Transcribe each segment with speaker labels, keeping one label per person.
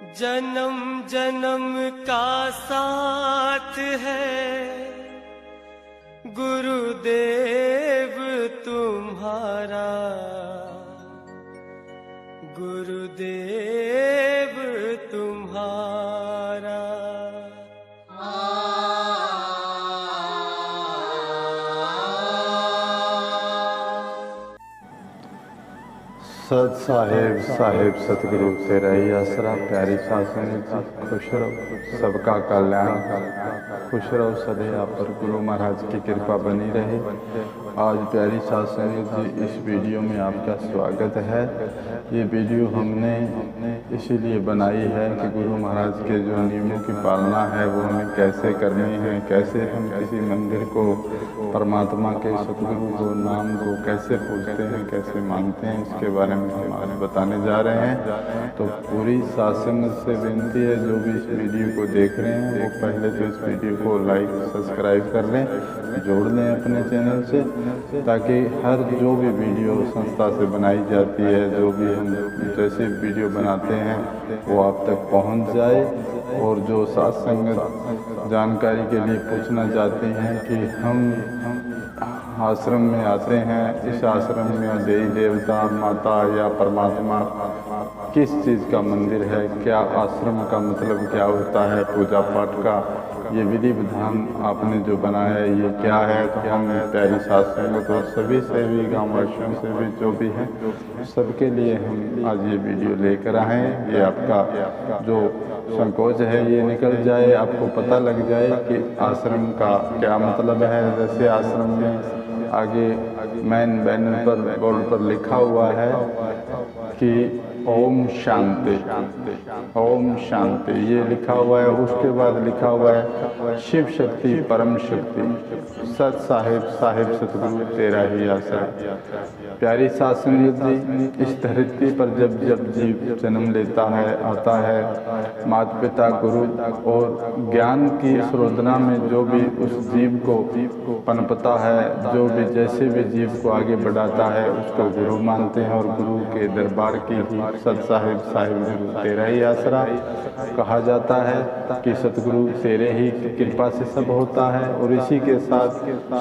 Speaker 1: जन्म जन्म का साथ है गुरुदेव तुम्हारा, गुरुदेव तुम्हारा।
Speaker 2: सत साहेब साहेब सतगुरु तेरा ही आसरा। प्यारी शासन जी खुश रहो, सबका कल्याण खुश रहो सदैव आप पर गुरु महाराज की कृपा बनी रहे। आज प्यारी शासन जी इस वीडियो में आपका स्वागत है। ये वीडियो हमने इसीलिए बनाई है कि गुरु महाराज के जो नियमों की पालना है वो हमें कैसे करनी है, कैसे हम किसी मंदिर को, परमात्मा के सतगुरु को, नाम को कैसे पूजते हैं, कैसे मानते हैं, इसके बारे में हम आज बताने जा रहे हैं। तो पूरी शासन से विनती है जो भी इस वीडियो को देख रहे हैं वो पहले तो इस वीडियो को लाइक सब्सक्राइब कर लें, जोड़ लें अपने चैनल से, ताकि हर जो भी वीडियो संस्था से बनाई जाती है, जो भी हम जैसे वीडियो बनाते हैं वो आप तक पहुंच जाए। और जो साथ संगत जानकारी के लिए पूछना चाहते हैं कि हम आश्रम में आते हैं, इस आश्रम में देवी देवता, माता या परमात्मा किस चीज़ का मंदिर है, क्या आश्रम का मतलब क्या होता है, पूजा पाठ का ये विधि विधान आपने जो बनाया है ये क्या है। तो हम प्यारी साथ संगत और सभी से भी, गाँववासियों से भी, जो भी हैं सबके लिए हम आज ये वीडियो लेकर आए हैं। ये आपका जो संकोच है ये निकल जाए, आपको पता लग जाए कि आश्रम का क्या मतलब है। जैसे आश्रम में आगे मेन बैनर पर, बोर्ड पर लिखा हुआ है कि ओम शांति, ओम शांति ये लिखा हुआ है। उसके बाद लिखा हुआ है शिव शक्ति परम शक्ति, सत साहेब साहेब सतगुरु तेरा ही आसरा। प्यारी शासन जी, इस धरती पर जब जब जीव जन्म लेता है, आता है, माता पिता गुरु और ज्ञान की इस रोदना में जो भी उस जीव को पनपता है, जो भी जैसे भी जीव को आगे बढ़ाता है उसको गुरु मानते हैं। और गुरु के दरबार की ही सत साहिब साहिब गुरु तेरा ही आसरा कहा जाता है कि सतगुरु तेरे ही कृपा से सब होता है। और इसी के साथ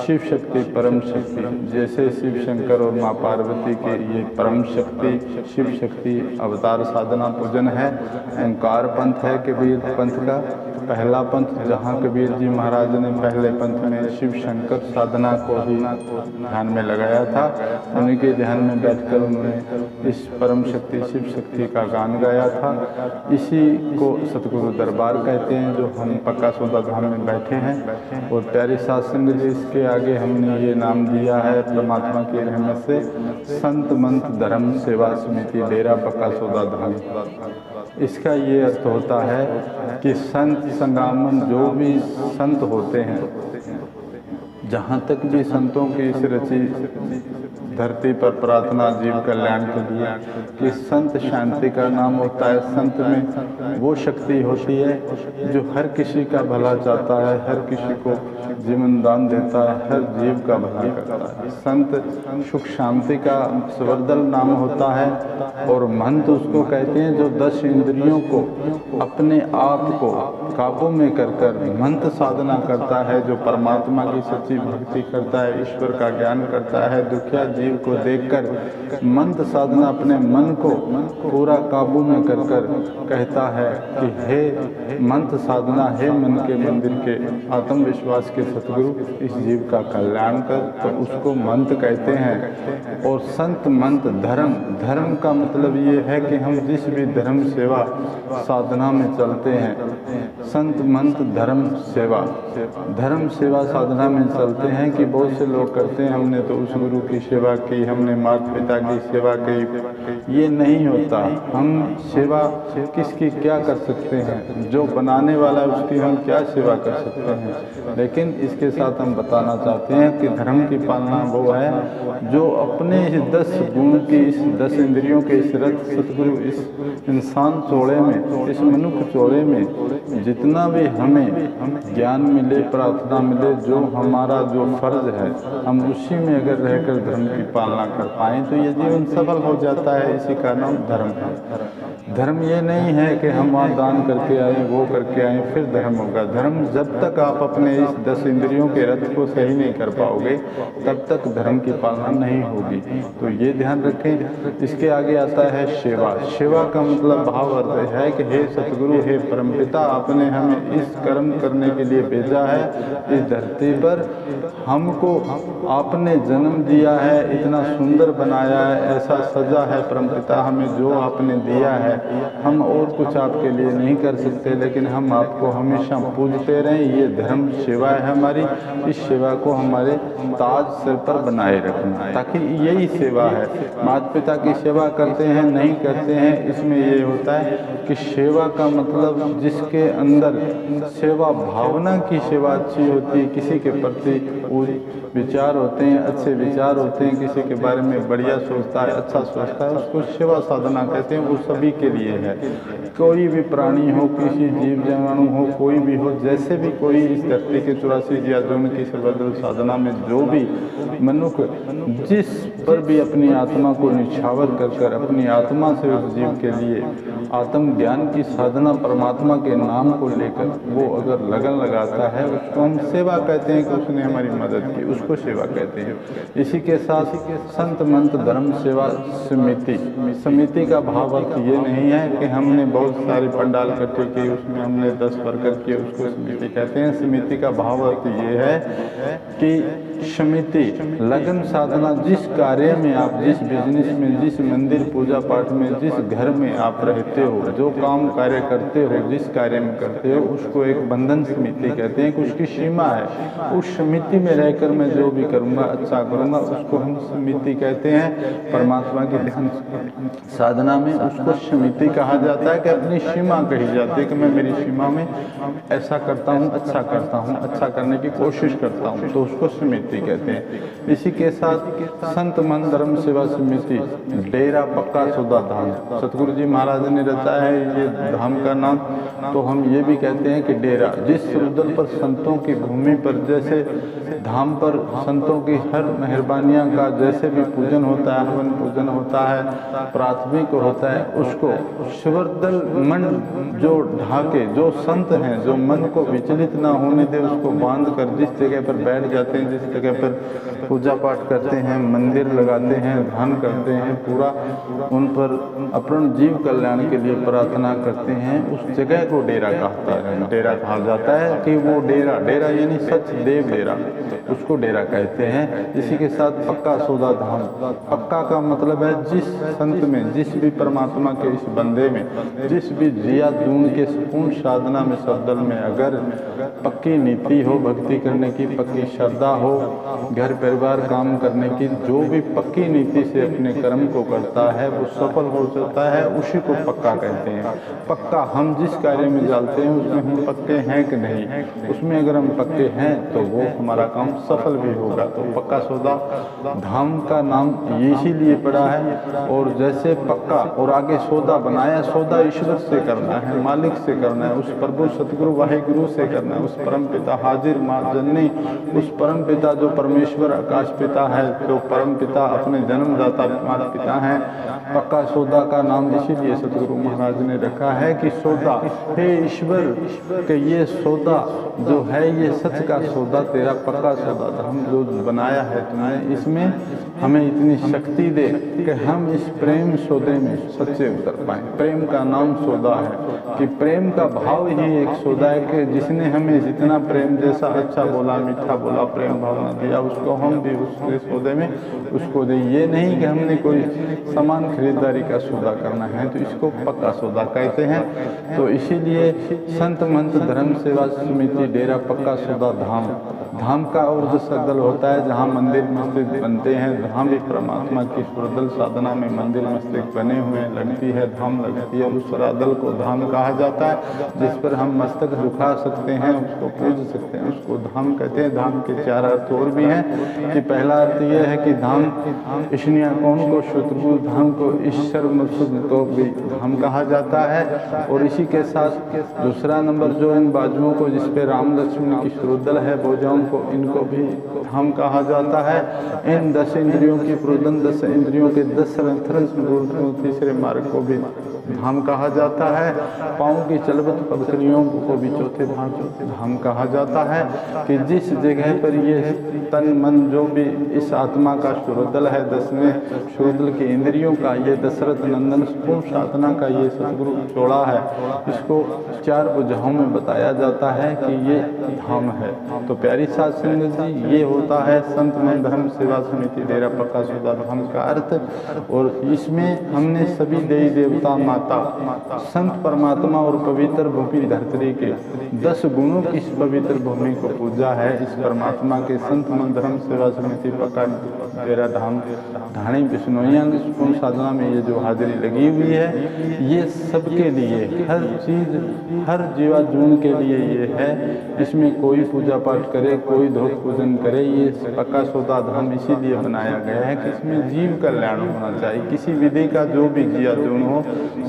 Speaker 2: शिव शक्ति परम शक्ति, जैसे शिव शंकर और माँ पार्वती के ये परम शक्ति शिव शक्ति अवतार साधना पूजन है। ओंकार पंथ है कबीर पंथ का पहला पंथ, जहाँ कबीर जी महाराज ने पहले पंथ में शिव शंकर साधना को ही ध्यान में लगाया था। उन्हीं के ध्यान में बैठकर उन्होंने इस परम शक्ति शिव शक्ति का गान गाया था। इसी को सतगुरु दरबार कहते हैं, जो हम पक्का सौदा धाम में बैठे हैं। और प्यारी शासन जी, इसके आगे हमने ये नाम दिया है परमात्मा की रहमत से, संत मंत धर्म सेवा समिति डेरा पक्का सौदा धाम। इसका ये अर्थ होता है कि संत संगामन, जो भी संत होते हैं, जहाँ तक भी संतों की इस रची धरती पर प्रार्थना जीव कल्याण के लिए कि संत शांति का नाम होता है। संत में वो शक्ति होती है जो हर किसी का भला चाहता है, हर किसी को जीवन दान देता है, हर जीव का भला करता है। संत सुख शांति का संवर्धन नाम होता है। और महंत उसको कहते हैं जो 10 इंद्रियों को अपने आप को काबू में कर महंत साधना करता है, जो परमात्मा की सच्ची भक्ति करता है, ईश्वर का ज्ञान करता है, दुखिया जीव को देखकर मंत साधना अपने मन को पूरा काबू में कर कहता है कि हे मंत साधना, हे मन के मंदिर के आत्मविश्वास के सतगुरु इस जीव का कल्याण कर, तो उसको मंत कहते हैं। और संत मंत धर्म, धर्म का मतलब ये है कि हम जिस भी धर्म सेवा साधना में चलते हैं, संत मंत धर्म सेवा, धर्म सेवा साधना में चलते हैं कि बहुत से लोग करते हैं हमने तो उस गुरु की सेवा की, हमने माता पिता की सेवा की। ये नहीं होता। हम सेवा किसकी क्या कर सकते हैं, जो बनाने वाला है उसकी हम क्या सेवा कर सकते हैं। लेकिन इसके साथ हम बताना चाहते हैं कि धर्म की पालना वो है जो अपने इस 10 गुण की, इस 10 इंद्रियों के इस रथ सतगुरु इस इंसान चौड़े में, इस मनुष्य चौड़े में जितना भी हमें ज्ञान मिले, प्रार्थना मिले, जो हमारा जो फर्ज है हम उसी में अगर रहकर धर्म की पालना कर पाएँ तो ये जीवन सफल हो जाता है। इसी का नाम धर्म है। धर्म ये नहीं है कि हम वहाँ दान करके आए, वो करके आए फिर धर्म होगा। धर्म जब तक आप अपने इस 10 इंद्रियों के रथ को सही नहीं कर पाओगे तब तक धर्म की पालना नहीं होगी। तो ये ध्यान रखें। इसके आगे आता है सेवा। सेवा का मतलब भाव अर्थ है कि हे सतगुरु, हे परमपिता, आपने हमें इस कर्म करने के लिए भेजा है इस धरती पर, हमको आपने जन्म दिया है, इतना सुंदर बनाया है, ऐसा सजा है परमपिता हमें जो आपने दिया है। हम और कुछ आपके लिए नहीं कर सकते, लेकिन हम आपको हमेशा पूजते रहें। ये धर्म सेवा है हमारी। इस सेवा को हमारे ताज सिर पर बनाए रखना, ताकि यही सेवा है। माता पिता की सेवा करते हैं नहीं करते हैं, इसमें ये होता है कि सेवा का मतलब जिसके अंदर सेवा भावना की सेवा अच्छी होती है, किसी के प्रति विचार होते हैं, अच्छे विचार होते हैं, किसी के बारे में बढ़िया सोचता है, अच्छा सोचता है, उसको सेवा साधना कहते हैं। वो सभी के लिए है। कोई भी प्राणी हो, किसी जीव जीवाणु हो, कोई भी हो, जैसे भी कोई इस धरती के 84 योजन की सर्वदल साधना में जो भी मनुष्य जिस पर भी अपनी आत्मा को निछावर कर अपनी आत्मा से उस जीव के लिए आत्म ज्ञान की साधना परमात्मा के नाम को लेकर वो अगर लगन लगाता है, उसको हम सेवा कहते हैं कि उसने हमारी मदद की, उसको सेवा कहते हैं। इसी के साथ संत मंत धर्म सेवा समिति। समिति का भाव अर्थ ये नहीं है कि हमने बहुत सारे पंडाल इकट्ठे किए, उसमें हमने 10 वर्कर किए, उसको समिति कहते हैं। समिति का भाव अर्थ ये है कि समिति लगन साधना, जिस कार्य में आप, जिस बिजनेस में, जिस मंदिर पूजा पाठ में, जिस घर में आप रहते हो, जो काम कार्य करते हो, जिस कार्य में करते हो, उसको एक बंधन समिति कहते हैं कि उसकी सीमा है। उस समिति में रहकर मैं जो भी करूँगा अच्छा करूँगा, उसको हम समिति कहते हैं। परमात्मा की ध्यान साधना में उसको समिति कहा जाता है कि अपनी सीमा कही जाती है कि मैं मेरी सीमा में ऐसा करता हूँ, अच्छा करता हूँ, अच्छा करने की कोशिश करता हूँ, तो उसको समिति कहते हैं। इसी के साथ संत मन धर्म सेवा समिति डेरा पक्का सौदा धाम, सतगुरु जी महाराज ने रचा है ये धाम का नाम। तो हम ये भी कहते हैं कि डेरा, जिस रुदल पर संतों की भूमि पर, जैसे धाम पर संतों की हर मेहरबानियां का जैसे भी पूजन होता है, हवन पूजन होता है, प्राथमिक होता है, उसको शिवरदल मन जो ढाके, जो संत हैं, जो मन को विचलित ना होने दे, उसको बांध कर जिस जगह पर बैठ जाते हैं, जिस जगह पर पूजा पाठ करते हैं, मंदिर लगाते हैं, ध्यान करते हैं, पूरा उन पर अपन जीव कल्याण के लिए प्रार्थना करते हैं, उस जगह को डेरा कहता है, डेरा कहा जाता है। कि वो डेरा, डेरा यानी सच देव डेरा, उसको डेरा कहते हैं। इसी के साथ पक्का सौदा धाम। पक्का का मतलब है जिस संत में, जिस भी परमात्मा के इस बंदे में, जिस भी जिया दून के पूर्ण साधना में, सबदल में अगर पक्की नीति हो, भक्ति करने की पक्की श्रद्धा हो, घर परिवार काम करने की जो भी पक्की नीति से अपने कर्म को करता है, वो सफल हो जाता है, उसी को पक्का कहते हैं। पक्का हम जिस कार्य में डालते हैं उसमें हम पक्के हैं कि नहीं, उसमें अगर हम पक्के हैं तो वो हमारा काम सफल भी होगा। तो पक्का सौदा धाम का नाम इसीलिए पड़ा है। और जैसे पक्का और आगे सौदा बनाया, सौदा ईश्वर से करना है, मालिक से करना है, उस प्रभु सतगुरु वाहिगुरु से करना है, उस परम पिता हाजिर माँ जननी, उस परम पिता जो परमेश्वर आकाश पिता है, जो परम पिता अपने जन्मदाता माता पिता हैं। पक्का सौदा का नाम इसीलिए सतगुरु महाराज ने रखा है कि सौदा, हे ईश्वर कि ये सौदा जो है ये सच का सौदा, तेरा पक्का सौदा था, हम जो बनाया है तुमने, इसमें हमें इतनी शक्ति दे कि हम इस प्रेम सौदे में सच्चे उतर पाएं। प्रेम का नाम सौदा है कि प्रेम का भाव ही एक सौदा है कि जिसने हमें जितना प्रेम, जैसा अच्छा बोला, मीठा बोला, प्रेम भावना दिया, उसको हम भी उसके सौदे में उसको दे। ये नहीं कि हमने कोई सामान खरीदारी का सौदा करना है, तो इसको पक्का सौदा कहते हैं। तो इसीलिए संत मंत धर्म सेवा समिति डेरा पक्का सौदा धाम। धाम का और सरदल होता है जहाँ मंदिर मस्जिद बनते हैं, जहाँ भी परमात्मा की सरदल साधना में मंदिर मस्जिद बने हुए लगती है, धाम लगती है, उस सरदल को धाम कहा जाता है। जिस पर हम मस्तक झुका सकते हैं, उसको पूज सकते हैं, उसको धाम कहते हैं। धाम के 4 अर्थ और भी हैं कि पहला अर्थ ये है कि धाम ईशनिया कौन को, शत्रु धाम को, ईश्वर मकसूद को भी धाम कहा जाता है। और इसी के साथ दूसरा नंबर जो इन बाजुओं को, जिस पे राम लक्ष्मण की सुरुदल है, भुजाओं को, इनको भी धाम कहा जाता है। इन 10 इंद्रियों की प्रोदन, 10 इंद्रियों के 10 तीसरे मार्ग को भी धाम कहा जाता है। पाँव की चलबत बकरियों को भी चौथे धाम कहा जाता है कि जिस जगह पर ये तन मन जो भी इस आत्मा का शुरुदल है, 10वें शुरुदल के इंद्रियों का, ये दशरथ नंदन पूर्ण साधना का ये सतगुरु जोड़ा है, इसको 4 बुझाओं में बताया जाता है कि ये धाम है। तो प्यारी साध संगत जी, ये होता है संत मन धर्म सेवा समिति डेरा पक्का सौदा धाम का अर्थ। और इसमें हमने सभी देवी देवता, माता, संत परमात्मा और पवित्र भूमि धरती के 10 गुणों की इस पवित्र भूमि को पूजा है। इस परमात्मा के संत मन धर्म सेवा समिति पक्का डेरा धाम ढाणी बिश्नोइया पूर्ण साधना में ये जो हाजिरी लगी हुई है, ये सबके लिए, हर चीज, हर जीवा जून के लिए ये है। इसमें कोई पूजा पाठ करे, कोई धोत पूजन करे, ये पक्का सौदा धाम इसीलिए बनाया गया है कि इसमें जीव कल्याण होना चाहिए। किसी विधि का जो भी जिया जून हो,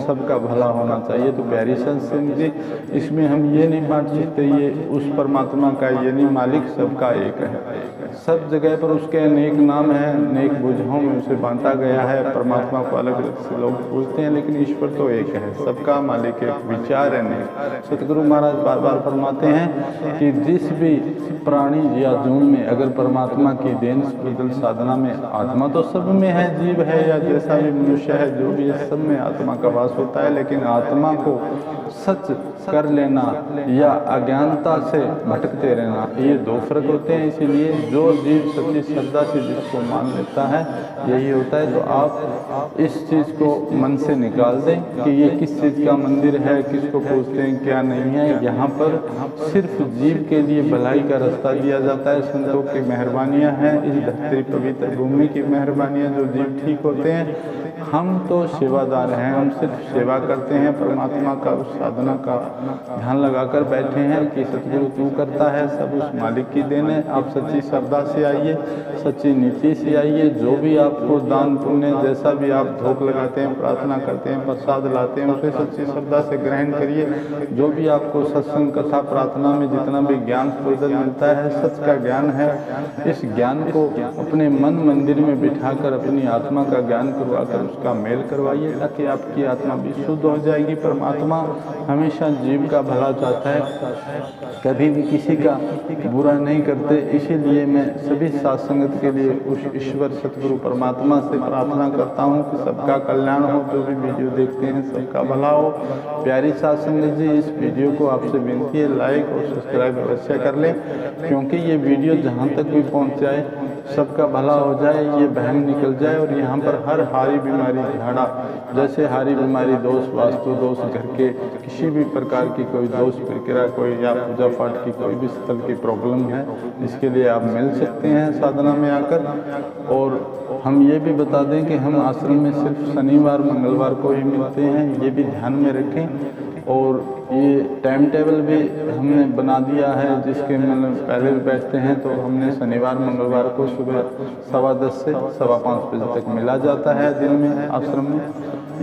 Speaker 2: सबका भला होना चाहिए। तो प्यारी संत जी, इसमें हम ये नहीं बांट सकते ये उस परमात्मा का, ये नहीं, मालिक सबका एक है। सब जगह पर उसके अनेक नाम है, अनेक बुझाओं में उसे बांटा गया है। परमात्मा को अलग अलग से लोग पूछते हैं, लेकिन ईश्वर तो एक है, सबका मालिक एक, विचार है नहीं। सतगुरु महाराज बार बार फरमाते हैं कि जिस भी प्राणी या जून में अगर परमात्मा की देन साधना में, आत्मा तो सब में है, जीव है या जैसा भी मनुष्य है, जो भी है, सब में आत्मा का वास होता है। लेकिन आत्मा को सच कर लेना या अज्ञानता से भटकते रहना, ये 2 फर्क होते हैं। इसीलिए जो जीव सच्ची श्रद्धा से जिसको मान लेता है, यही होता है। तो आप इस चीज़ को मन से निकाल दें कि ये किस चीज़ का मंदिर है, किसको पूछते हैं, क्या नहीं है। यहाँ पर सिर्फ जीव के लिए भलाई का रास्ता दिया जाता है। संतों की मेहरबानियाँ हैं, इस धरती पवित्र भूमि की मेहरबानियाँ, जो जीव ठीक होते हैं। हम तो सेवादार हैं, हम सिर्फ सेवा करते हैं। परमात्मा का उस साधना का ध्यान लगाकर बैठे हैं कि सतगुरु तू करता है, सब उस मालिक की देन है। आप सच्ची श्रद्धा से आइए, सच्ची नीति से आइए। जो भी आपको दान पुण्य, जैसा भी आप धूप लगाते हैं, प्रार्थना करते हैं, प्रसाद लाते हैं, उसे सच्ची श्रद्धा से ग्रहण करिए। जो भी आपको सत्संग कथा प्रार्थना में जितना भी ज्ञान प्रदर्शन मिलता है, सच का ज्ञान है। इस ज्ञान को अपने मन मंदिर में बिठाकर अपनी आत्मा का ज्ञान करवाकर उसका मेल करवाइए, ताकि आपकी आत्मा भी शुद्ध हो जाएगी। परमात्मा हमेशा जीव का भला चाहता है, कभी भी किसी का बुरा नहीं करते। इसीलिए मैं सभी साध संगत के लिए उस ईश्वर सतगुरु परमात्मा से प्रार्थना करता हूँ कि सबका कल्याण हो। जो भी वीडियो देखते हैं सबका भला हो। प्यारी साध संगत जी, इस वीडियो को आपसे विनती है लाइक और सब्सक्राइब अवश्य कर लें, क्योंकि ये वीडियो जहाँ तक भी पहुँच जाए, सबका भला हो जाए, ये बहम निकल जाए। और यहाँ पर हर हारी बीमारी, झाड़ा, जैसे हारी बीमारी, दोष, वास्तु दोष, घर के किसी भी प्रकार की कोई दोष प्रक्रिया, कोई या पूजा पाठ की कोई भी स्थल की प्रॉब्लम है, इसके लिए आप मिल सकते हैं साधना में आकर। और हम ये भी बता दें कि हम आश्रम में सिर्फ शनिवार मंगलवार को ही मिलते हैं, ये भी ध्यान में रखें। और ये टाइम टेबल भी हमने बना दिया है, जिसके मतलब पहले भी बैठते हैं, तो हमने शनिवार मंगलवार को सुबह 10:15 से 5:15 बजे तक मिला जाता है दिन में आश्रम में।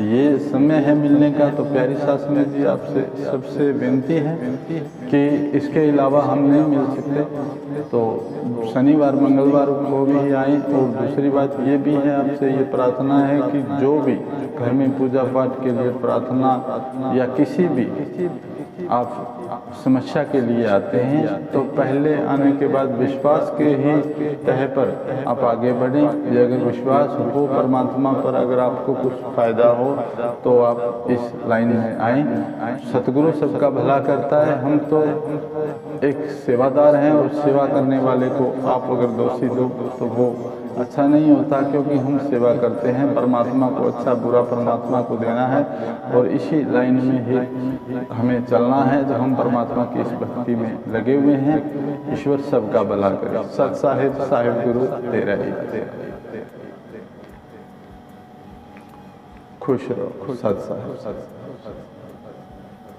Speaker 2: ये समय है मिलने का। तो प्यारी साध संगत जी, आपसे सबसे विनती है कि इसके अलावा हम नहीं मिल सकते, तो शनिवार मंगलवार को भी आएँ। और दूसरी बात ये भी है, आपसे ये प्रार्थना है कि जो भी घर में पूजा पाठ के लिए प्रार्थना या किसी भी आप समस्या के लिए आते हैं, तो पहले आने के बाद विश्वास के ही तह पर आप आगे बढ़ें। अगर विश्वास हो परमात्मा पर, अगर आपको कुछ फायदा हो, तो आप इस लाइन में आएँ। सतगुरु सबका भला करता है। हम तो एक सेवादार हैं, और सेवा करने वाले को आप अगर दोषी दो तो वो अच्छा नहीं होता, क्योंकि हम सेवा करते हैं परमात्मा को। अच्छा बुरा परमात्मा को देना है, और इसी लाइन में ही हमें चलना है। तो हम परमात्मा की इस भक्ति में लगे हुए हैं। ईश्वर सबका भला करे। सत साहिब, साहिब गुरु तेरा ही तेरा। खुश रहो, सत साहिब।